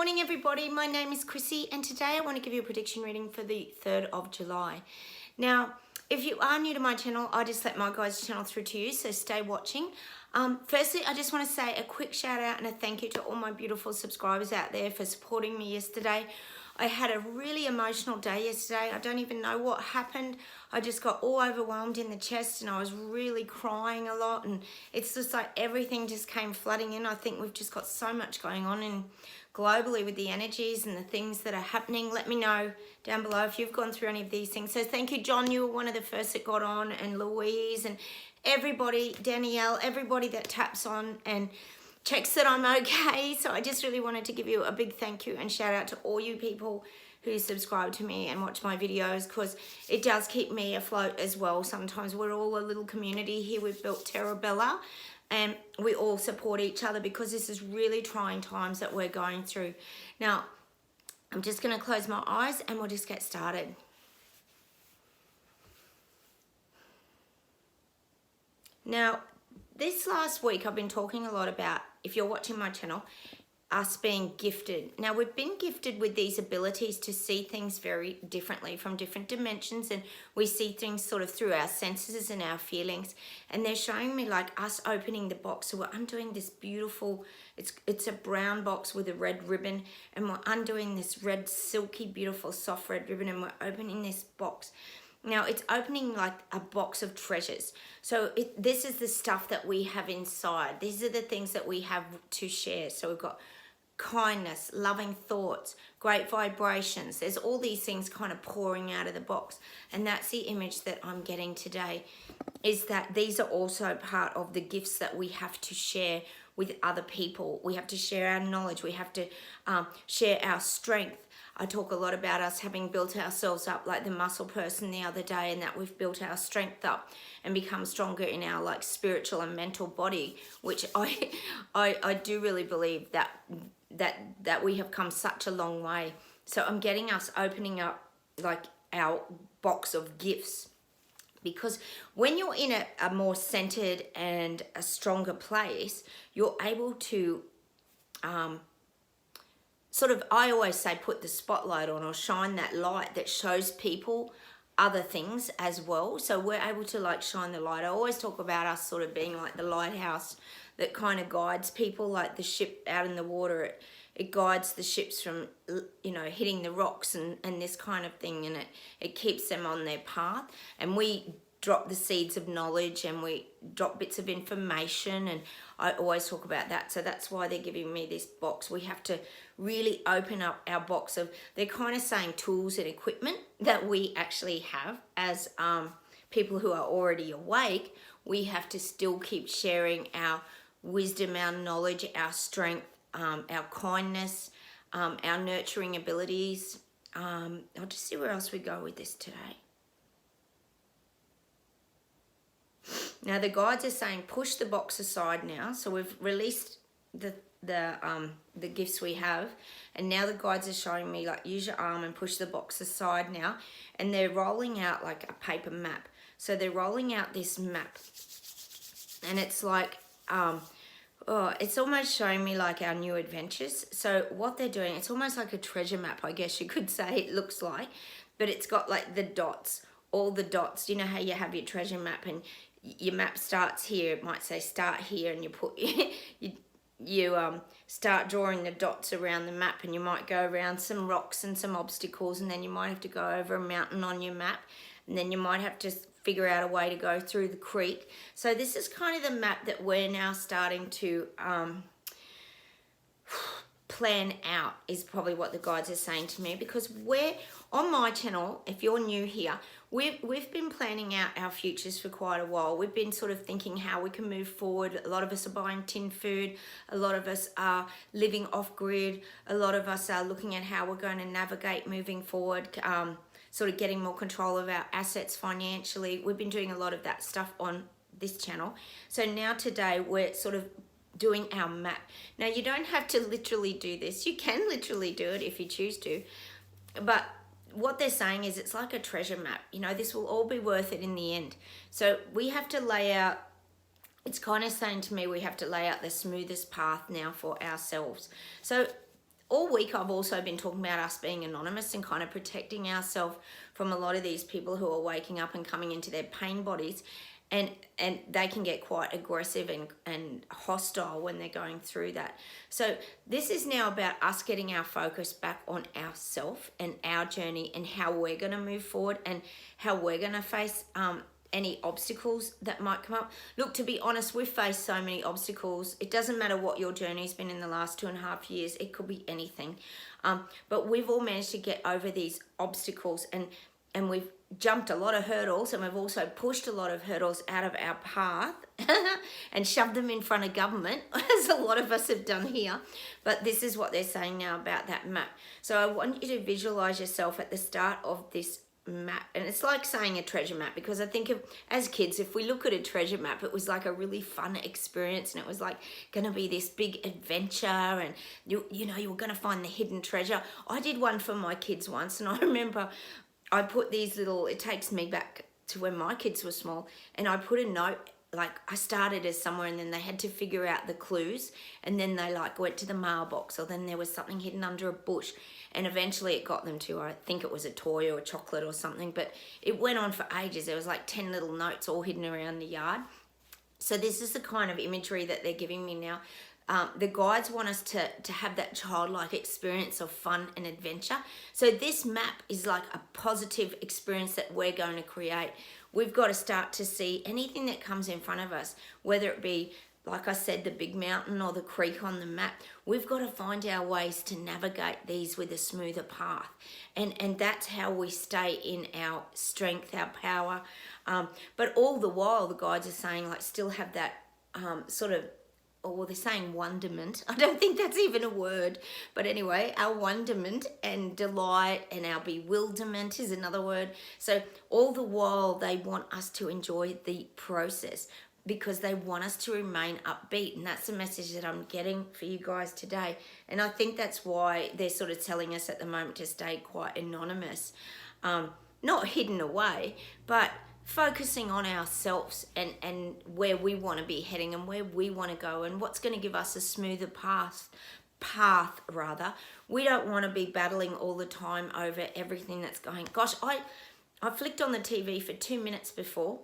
morning everybody, my name is Chrissy and today I want to give you a prediction reading for the 3rd of July. Now, if you are new to my channel, I just let my guys channel through to you, so stay watching. Firstly, I just want to say a quick shout out and a thank you to all my beautiful subscribers out there for supporting me yesterday. I had a really emotional day yesterday. I don't even know what happened. I just got all overwhelmed in the chest and I was really crying a lot, and it's just like everything just came flooding in. I think we've just got so much going on in globally with the energies and the things that are happening. Let me know down below if you've gone through any of these things. So thank you, John, you were one of the first that got on, and Louise and everybody, Danielle, everybody that taps on and checks that I'm okay. So I just really wanted to give you a big thank you and shout out to all you people who subscribe to me and watch my videos, because it does keep me afloat as well. Sometimes we're all a little community here. We've built Terra Bella and we all support each other because this is really trying times that we're going through. Now, I'm just going to close my eyes and we'll just get started. Now, this last week I've been talking a lot about, if you're watching my channel, us being gifted. Now, we've been gifted with these abilities to see things very differently from different dimensions, and we see things sort of through our senses and our feelings. And they're showing me like us opening the box. So we're undoing this beautiful, it's a brown box with a red ribbon, and we're undoing this red, silky, beautiful, soft red ribbon, and we're opening this box. Now, it's opening like a box of treasures. So this is the stuff that we have inside. These are the things that we have to share. So we've got kindness, loving thoughts, great vibrations. There's all these things kind of pouring out of the box. And that's the image that I'm getting today, is that these are also part of the gifts that we have to share with other people. We have to share our knowledge. We have to share our strength. I talk a lot about us having built ourselves up like the muscle person the other day, and that we've built our strength up and become stronger in our like spiritual and mental body, which I do really believe that we have come such a long way. So I'm getting us opening up like our box of gifts, because when you're in a more centered and a stronger place, you're able to sort of, I always say, put the spotlight on, or shine that light that shows people other things as well. So we're able to like shine the light. I always talk about us sort of being like the lighthouse that kind of guides people, like the ship out in the water. It guides the ships from, you know, hitting the rocks and this kind of thing, and it keeps them on their path. And we drop the seeds of knowledge and we drop bits of information, and I always talk about that. So that's why they're giving me this box. We have to really open up our box of, they're kind of saying tools and equipment that we actually have as people who are already awake. We have to still keep sharing our wisdom, our knowledge, our strength, our kindness, our nurturing abilities. I'll just see where else we go with this today. Now the guides are saying push the box aside now. So we've released the gifts we have, and now the guides are showing me like use your arm and push the box aside now, and they're rolling out like a paper map. So they're rolling out this map, and it's like it's almost showing me like our new adventures. So what they're doing, it's almost like a treasure map, I guess you could say it looks like, but it's got like the dots, all the dots. You know how you have your treasure map and your map starts here, it might say start here, and you put you start drawing the dots around the map, and you might go around some rocks and some obstacles, and then you might have to go over a mountain on your map, and then you might have to figure out a way to go through the creek. So this is kind of the map that we're now starting to plan out, is probably what the guides are saying to me, because we're on my channel. If you're new here, we've been planning out our futures for quite a while. We've been sort of thinking how we can move forward. A lot of us are buying tin food, a lot of us are living off grid, a lot of us are looking at how we're going to navigate moving forward, sort of getting more control of our assets financially. We've been doing a lot of that stuff on this channel. So now today we're sort of doing our map. Now you don't have to literally do this. You can literally do it if you choose to, but what they're saying is it's like a treasure map. You know, this will all be worth it in the end. So we have to lay out, it's kind of saying to me, we have to lay out the smoothest path now for ourselves. So all week I've also been talking about us being anonymous and kind of protecting ourselves from a lot of these people who are waking up and coming into their pain bodies, and they can get quite aggressive and hostile when they're going through that. So this is now about us getting our focus back on ourselves and our journey and how we're going to move forward and how we're going to face any obstacles that might come up. Look, to be honest, we've faced so many obstacles. It doesn't matter what your journey's been in the last 2.5 years. It could be anything. But we've all managed to get over these obstacles, and we've jumped a lot of hurdles, and we've also pushed a lot of hurdles out of our path and shoved them in front of government, as a lot of us have done here. But this is what they're saying now about that map. So I want you to visualize yourself at the start of this map, and it's like saying a treasure map, because I think as kids, if we look at a treasure map, it was like a really fun experience, and it was like going to be this big adventure, and you were going to find the hidden treasure. I did one for my kids once, and I remember I put these little, it takes me back to when my kids were small, and I put a note, like I started as somewhere, and then they had to figure out the clues, and then they like went to the mailbox, or then there was something hidden under a bush, and eventually it got them to, I think it was a toy or a chocolate or something, but it went on for ages. There was like 10 little notes all hidden around the yard. So this is the kind of imagery that they're giving me now. The guides want us to have that childlike experience of fun and adventure. So this map is like a positive experience that we're going to create. We've got to start to see anything that comes in front of us, whether it be, like I said, the big mountain or the creek on the map. We've got to find our ways to navigate these with a smoother path. And that's how we stay in our strength, our power. But all the while, the guides are saying, like, still have that sort of, or they're saying wonderment. I don't think that's even a word. But anyway, our wonderment and delight and our bewilderment is another word. So all the while, they want us to enjoy the process, because they want us to remain upbeat. And that's the message that I'm getting for you guys today. And I think that's why they're sort of telling us at the moment to stay quite anonymous. Not hidden away, but focusing on ourselves and where we want to be heading and where we want to go and what's going to give us a smoother path. We don't want to be battling all the time over everything that's going. Gosh, I flicked on the TV for 2 minutes before,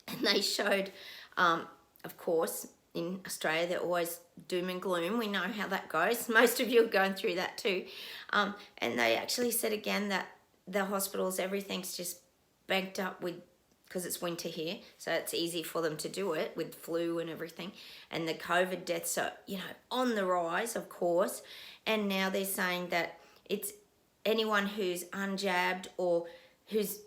and they showed, of course, in Australia, they're always doom and gloom. We know how that goes. Most of you are going through that too. And they actually said again that the hospitals, everything's just banked up with, because it's winter here, so it's easy for them to do it with flu and everything. And the COVID deaths are, on the rise, of course. And now they're saying that it's anyone who's unjabbed or who's,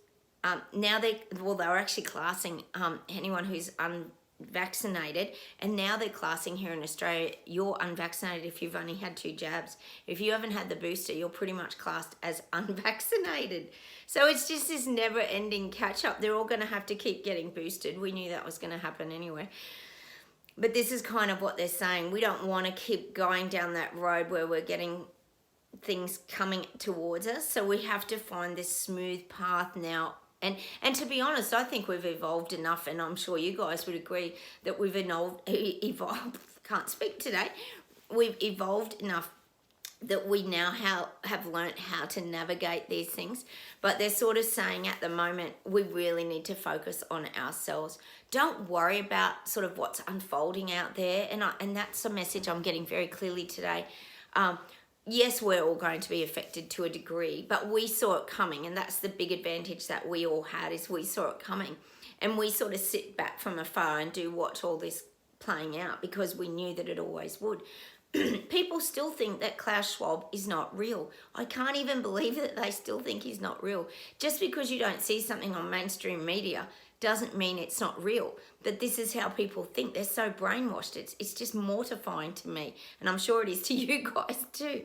they're actually classing anyone who's unvaccinated, and now they're classing here in Australia, you're unvaccinated if you've only had 2 jabs. If you haven't had the booster, you're pretty much classed as unvaccinated. So it's just this never-ending catch-up. They're all going to have to keep getting boosted. We knew that was going to happen anyway. But this is kind of what they're saying. We don't want to keep going down that road where we're getting things coming towards us. So we have to find this smooth path now. And to be honest, I think we've evolved enough, and I'm sure you guys would agree that we've evolved. Can't speak today. We've evolved enough that we now have learnt how to navigate these things. But they're sort of saying at the moment, we really need to focus on ourselves. Don't worry about sort of what's unfolding out there. And that's a message I'm getting very clearly today. Yes, we're all going to be affected to a degree, but we saw it coming, and that's the big advantage that we all had, is we saw it coming. And we sort of sit back from afar and do watch all this playing out, because we knew that it always would. People still think that Klaus Schwab is not real. I can't even believe that they still think he's not real. Just because you don't see something on mainstream media doesn't mean it's not real. But this is how people think. They're so brainwashed. It's just mortifying to me. And I'm sure it is to you guys too.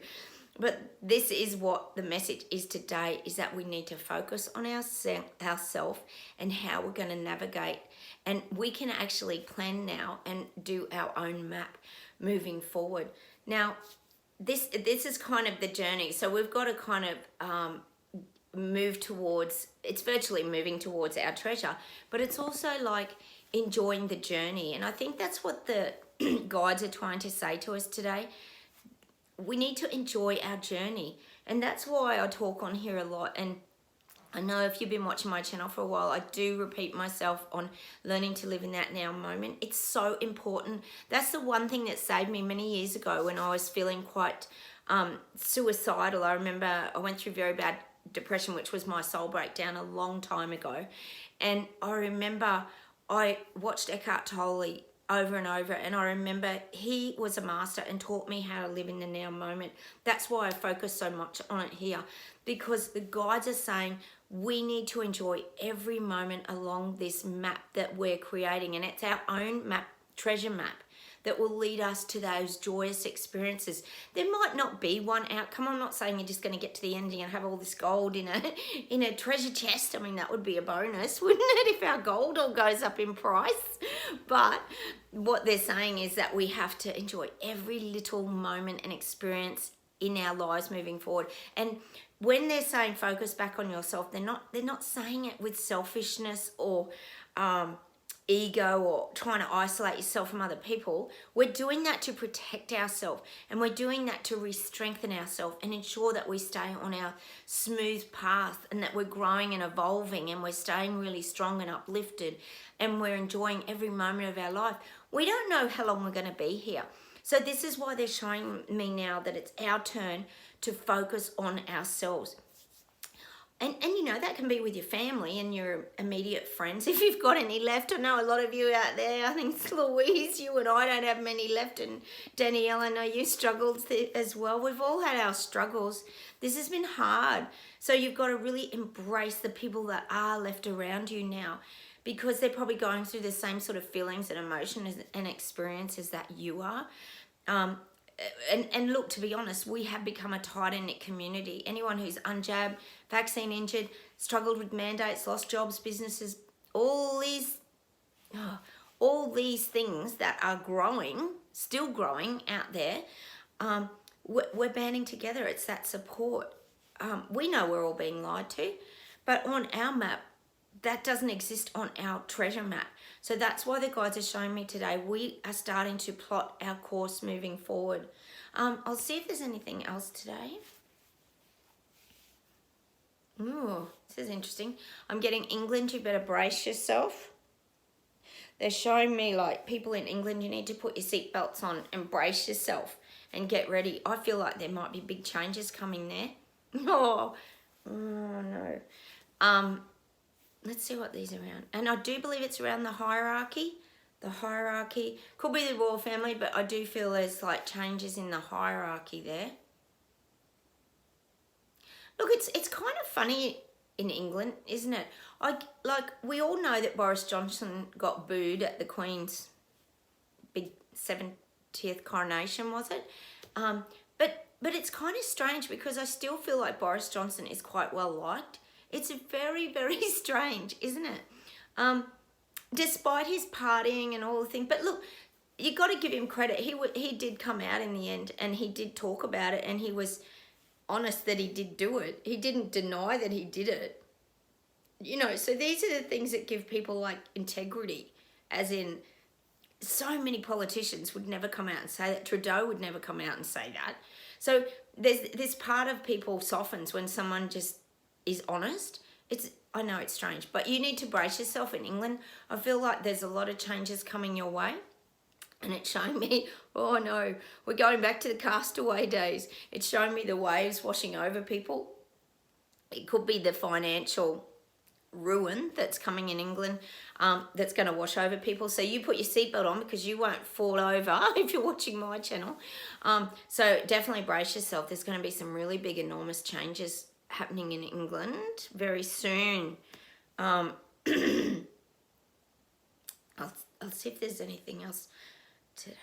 But this is what the message is today, is that we need to focus on ourselves and how we're going to navigate. And we can actually plan now and do our own map moving forward. Now, this is kind of the journey. So we've got to kind of move towards, it's virtually moving towards our treasure, but it's also like enjoying the journey. And I think that's what the guides are trying to say to us today. we need to enjoy our journey. And that's why I talk on here a lot. And I know if you've been watching my channel for a while, I do repeat myself on learning to live in that now moment. It's so important. That's the one thing that saved me many years ago when I was feeling quite suicidal. I remember I went through very bad depression, which was my soul breakdown a long time ago. And I remember I watched Eckhart Tolle over and over, and I remember he was a master and taught me how to live in the now moment. That's why I focus so much on it here, because the guides are saying we need to enjoy every moment along this map that we're creating, and it's our own map, treasure map, that will lead us to those joyous experiences. There might not be one outcome. I'm not saying you're just going to get to the ending and have all this gold in a treasure chest. I mean, that would be a bonus, wouldn't it, if our gold all goes up in price? But what they're saying is that we have to enjoy every little moment and experience in our lives moving forward. And when they're saying focus back on yourself, they're not saying it with selfishness or ego or trying to isolate yourself from other people. We're doing that to protect ourselves, and we're doing that to re-strengthen ourselves and ensure that we stay on our smooth path, and that we're growing and evolving, and we're staying really strong and uplifted, and we're enjoying every moment of our life. We don't know how long we're going to be here. So this is why they're showing me now that it's our turn to focus on ourselves. And you know, that can be with your family and your immediate friends, if you've got any left. I know a lot of you out there, I think it's Louise, you and I don't have many left, and Danielle, I know you struggled as well. We've all had our struggles. This has been hard. So you've got to really embrace the people that are left around you now, because they're probably going through the same sort of feelings and emotions and experiences that you are. And look, to be honest, we have become a tight-knit community. Anyone who's unjabbed, vaccine injured, struggled with mandates, lost jobs, businesses, all these things that are growing, still growing out there, we're banding together. It's that support. We know we're all being lied to, but on our map, that doesn't exist on our treasure map. So that's why the guides are showing me today. We are starting to plot our course moving forward. I'll see if there's anything else today. Ooh, this is interesting. I'm getting England, you better brace yourself. They're showing me like people in England, you need to put your seatbelts on and brace yourself and get ready. I feel like there might be big changes coming there. Oh no. Let's see what these are around. And I do believe it's around the hierarchy. The hierarchy. Could be the royal family, but I do feel there's like changes in the hierarchy there. Look, it's kind of funny in England, isn't it? Like we all know that Boris Johnson got booed at the Queen's big 70th coronation, was it? But it's kind of strange, because I still feel like Boris Johnson is quite well liked. It's very, very strange, isn't it? Despite his partying and all the things. But look, you got to give him credit. He did come out in the end, and he did talk about it, and he was honest that he did do it. He didn't deny that he did it. You know, so these are the things that give people like integrity, as in so many politicians would never come out and say that. Trudeau would never come out and say that. So there's this part of people softens when someone just is honest. I know it's strange, but you need to brace yourself in England. I feel like there's a lot of changes coming your way, and it's showing me, oh no, we're going back to the castaway days. It's showing me the waves washing over people. It could be the financial ruin that's coming in England, that's going to wash over people. So you put your seatbelt on, because you won't fall over if you're watching my channel. So definitely brace yourself. There's going to be some really big, enormous changes happening in England very soon. I'll see if there's anything else today.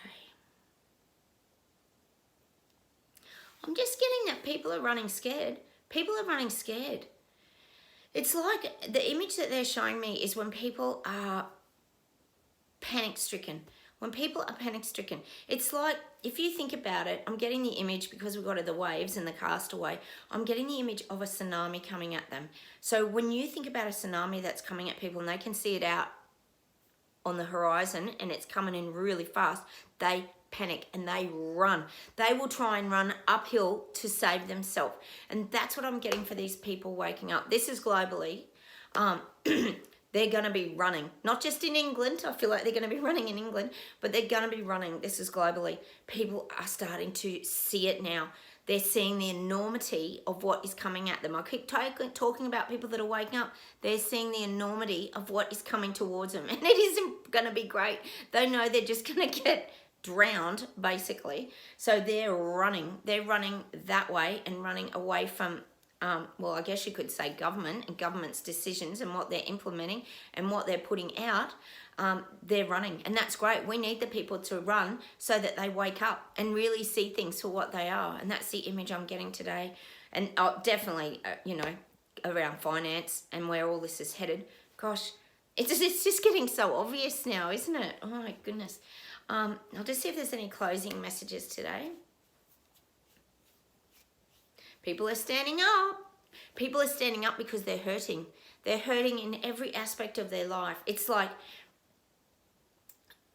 I'm just getting that people are running scared. People are running scared. It's like the image that they're showing me is when people are panic-stricken. When people are panic-stricken, it's like, if you think about it, I'm getting the image, because we've got the waves and the castaway, I'm getting the image of a tsunami coming at them. So when you think about a tsunami that's coming at people and they can see it out on the horizon and it's coming in really fast, they panic and they run. They will try and run uphill to save themselves. And that's what I'm getting for these people waking up. This is globally. They're going to be running, not just in England. I feel like they're going to be running in England, but they're going to be running. This is globally. People are starting to see it now. They're seeing the enormity of what is coming at them. I keep talking about people that are waking up. They're seeing the enormity of what is coming towards them. And it isn't going to be great. They know they're just going to get drowned, basically. So they're running. They're running that way and running away from, well, I guess you could say government and government's decisions and what they're implementing and what they're putting out. They're running, and that's great. We need the people to run so that they wake up and really see things for what they are. And that's the image I'm getting today. And definitely, you know, around finance and where all this is headed. Gosh, it's just getting so obvious now, isn't it? Oh my goodness. I'll just see if there's any closing messages today. People are standing up. People are standing up because they're hurting. They're hurting in every aspect of their life. It's like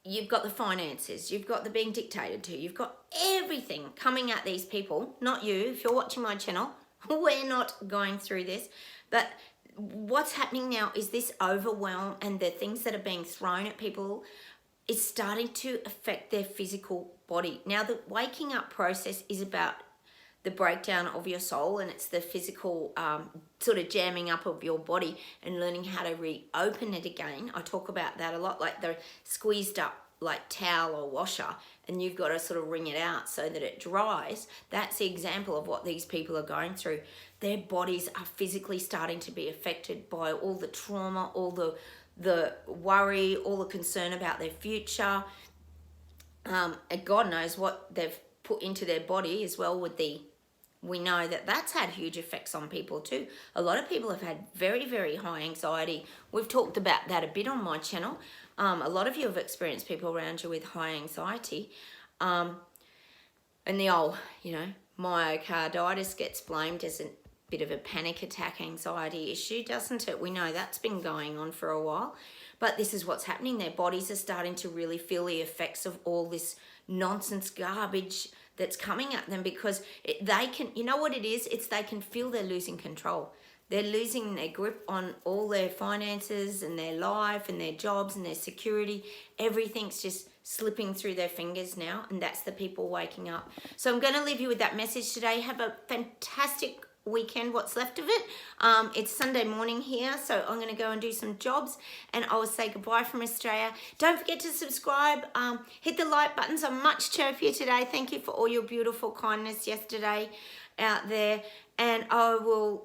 you've got the finances, you've got the being dictated to, you've got everything coming at these people. Not you, if you're watching my channel, we're not going through this. But what's happening now is this overwhelm and the things that are being thrown at people is starting to affect their physical body. Now, the waking up process is about the breakdown of your soul, and it's the physical sort of jamming up of your body and learning how to reopen it again. I talk about that a lot, like the squeezed up like towel or washer, and you've got to sort of wring it out so that it dries. That's the example of what these people are going through. Their bodies are physically starting to be affected by all the trauma, all the worry, all the concern about their future. And God knows what they've put into their body as well with we know that that's had huge effects on people too. A lot of people have had very, very high anxiety. We've talked about that a bit on my channel. A lot of you have experienced people around you with high anxiety. And the old, you know, myocarditis gets blamed as a bit of a panic attack anxiety issue, doesn't it? We know that's been going on for a while. But this is what's happening. Their bodies are starting to really feel the effects of all this nonsense garbage that's coming at them, because they can, you know what it is? It's they can feel they're losing control. They're losing their grip on all their finances and their life and their jobs and their security. Everything's just slipping through their fingers now, and that's the people waking up. So I'm going to leave you with that message today. Have a fantastic weekend, what's left of it. It's Sunday morning here, so I'm going to go and do some jobs, and I will say goodbye from Australia. Don't forget to subscribe, hit the like buttons. I'm much chirpier today. Thank you for all your beautiful kindness yesterday out there, and I will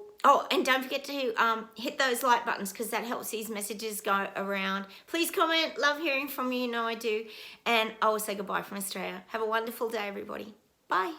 and don't forget to hit those like buttons, because that helps these messages go around. Please comment. Love hearing from you. You know I do. And I will say goodbye from Australia. Have a wonderful day, everybody. Bye.